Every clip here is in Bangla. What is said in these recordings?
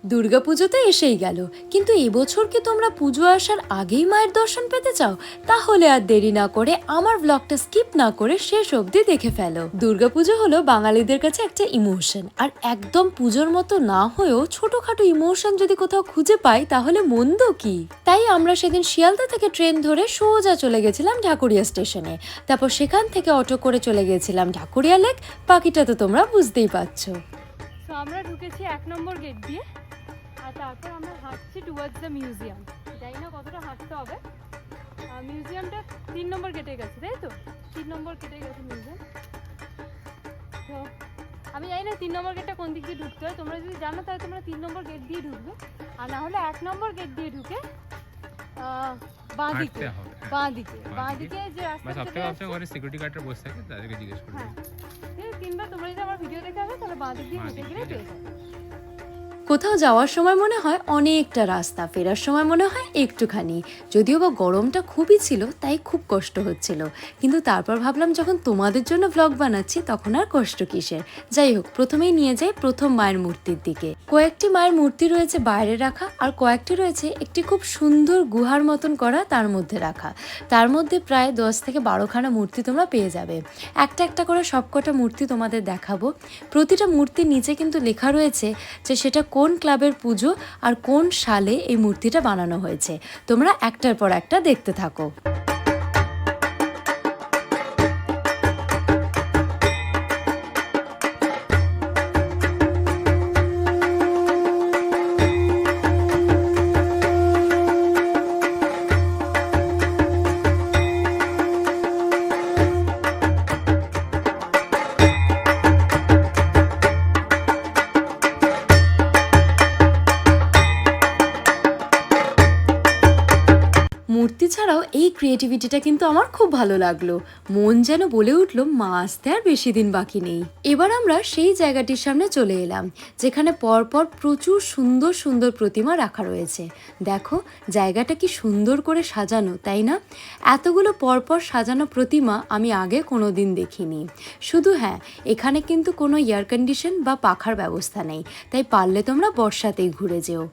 দুর্গাপুজো তো এসেই গেল, কিন্তু এবছর কি তোমরা পুজো আসার আগেই মায়ের দর্শন পেতে চাও? তাহলে আর দেরি না করে আমার ব্লগটা স্কিপ না করে শেষ অবধি দেখে ফেলো। দুর্গাপুজো হলো বাঙালিদের কাছে একটা ইমোশন, আর একদম পুজোর মতো না হয়েও ছোটখাটো ইমোশন যদি কোথাও খুঁজে পাই তাহলে মন্দ কি। তাই আমরা সেদিন শিয়ালদা থেকে ট্রেন ধরে সোজা চলে গেছিলাম ঢাকুরিয়া স্টেশনে, তারপর সেখান থেকে অটো করে চলে গেছিলাম ঢাকুরিয়া লেক। বাকিটা তো তোমরা বুঝতেই পারছো। তো আমরা ঢুকেছি 1 নম্বর গেট দিয়ে, আর তারপর আমরা হাঁটছি টুয়ার্ডস দ্য মিউজিয়াম। জানি না কতটা হাঁটতে হবে। মিউজিয়ামটা 3 নম্বর গেটে গেছে, তাই তো? 3 নম্বর গেটে গেছে মিউজিয়াম। তো আমি জানি না 3 নম্বর গেটটা কোন দিক দিয়ে ঢুকতে হয়। তোমরা যদি জানো তাহলে তোমরা 3 নম্বর গেট দিয়ে ঢুকবে, আর না হলে 1 নম্বর গেট দিয়ে ঢুকে বাঁ দিকে যে রাস্তা সিকিউরিটি গার্ডরা বসে থাকে, তাদেরকে জিজ্ঞেস করবে। হ্যাঁ, কিংবা তোমরা যদি আমার ভিডিও দেখে আসো তাহলে বাঁ দিক দিয়ে হেঁটে গেলে পেয়ে যাবে। কোথাও যাওয়ার সময় মনে হয় অনেকটা রাস্তা, ফেরার সময় মনে হয় একটুখানি। যদিও বা গরমটা খুবই ছিল, তাই খুব কষ্ট হচ্ছিল, কিন্তু তারপর ভাবলাম যখন তোমাদের জন্য ব্লগ বানাচ্ছি তখন আর কষ্ট কিসের। যাই হোক, প্রথমেই নিয়ে যাই প্রথম মায়ের মূর্তির দিকে। কয়েকটি মায়ের মূর্তি রয়েছে বাইরে রাখা, আর কয়েকটি রয়েছে একটি খুব সুন্দর গুহার মতন করা তার মধ্যে রাখা। তার মধ্যে প্রায় 10 থেকে 12খানা মূর্তি তোমরা পেয়ে যাবে। একটা একটা করে সবকটা মূর্তি তোমাদের দেখাবো। প্রতিটা মূর্তির নিচে কিন্তু লেখা রয়েছে যে সেটা কোন ক্লাবের পুজো আর কোন সালে এই মূর্তিটা বানানো হয়েছে। তোমরা একটার পর একটা দেখতে থাকো। মূর্তি ছাড়াও এই ক্রিয়েটিভিটিটা কিন্তু আমার খুব ভালো লাগলো। মন যেন বলে উঠলো মা আসতে আর বেশি দিন বাকি নেই। এবার আমরা সেই জায়গাটির সামনে চলে এলাম যেখানে পরপর প্রচুর সুন্দর সুন্দর প্রতিমা রাখা রয়েছে। দেখো জায়গাটা কি সুন্দর করে সাজানো, তাই না? এতগুলো পরপর সাজানো প্রতিমা আমি আগে কোনোদিন দেখিনি। শুধু হ্যাঁ, এখানে কিন্তু কোনো এয়ার কন্ডিশন বা পাখার ব্যবস্থা নেই, তাই পারলে তোমরা বর্ষাতেই ঘুরে যেও।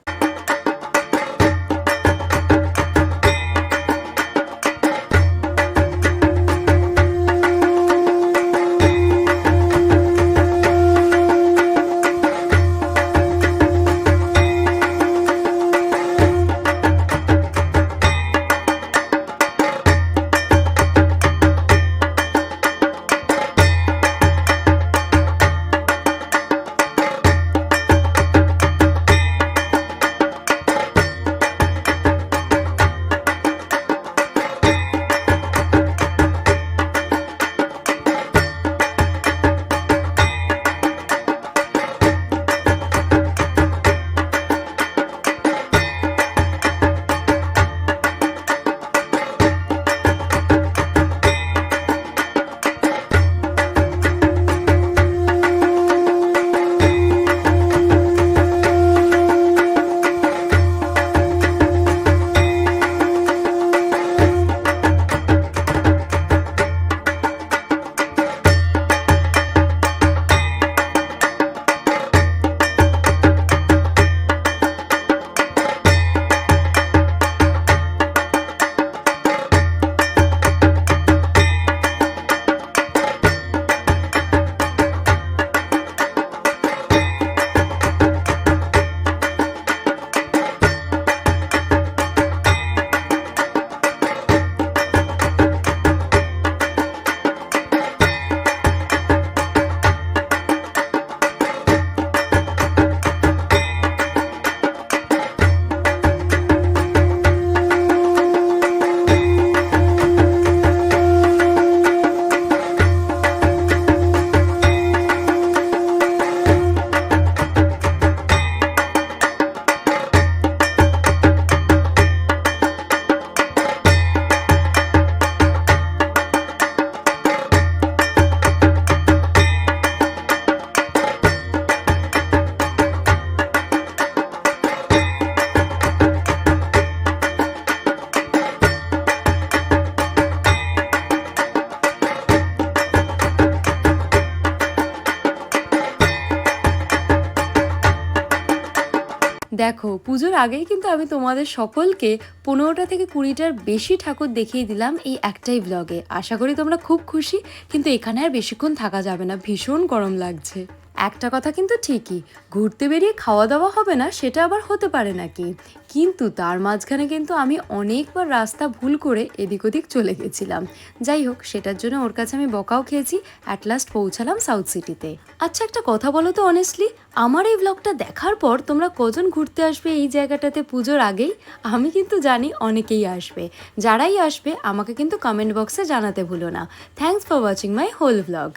দেখো পুজোর আগেই কিন্তু আমি তোমাদের সকলকে 15টা থেকে 20টার বেশি ঠাকুর দেখিয়ে দিলাম এই একটাই ব্লগে। আশা করি তোমরা খুব খুশি, কিন্তু এখানে আর বেশিক্ষণ থাকা যাবে না, ভীষণ গরম লাগছে। একটা কথা কিন্তু ঠিকই, ঘুরতে বেরিয়ে খাওয়া দাওয়া হবে না সেটা আবার হতে পারে নাকি, কিন্তু তার মাঝখানে কিন্তু আমি অনেকবার রাস্তা ভুল করে এদিক ওদিক চলে গেছিলাম। যাই হোক, সেটার জন্য ওর কাছে আমি বকাও খেয়েছি। অ্যাট লাস্ট পৌঁছালাম সাউথ সিটিতে। আচ্ছা একটা কথা বলো তো অনেস্টলি, আমার এই ব্লগটা দেখার পর তোমরা কজন ঘুরতে আসবে এই জায়গাটাতে পুজোর আগেই? আমি কিন্তু জানি অনেকেই আসবে। যারাই আসবে আমাকে কিন্তু কমেন্ট বক্সে জানাতে ভুলো না। Thanks for watching my whole blog.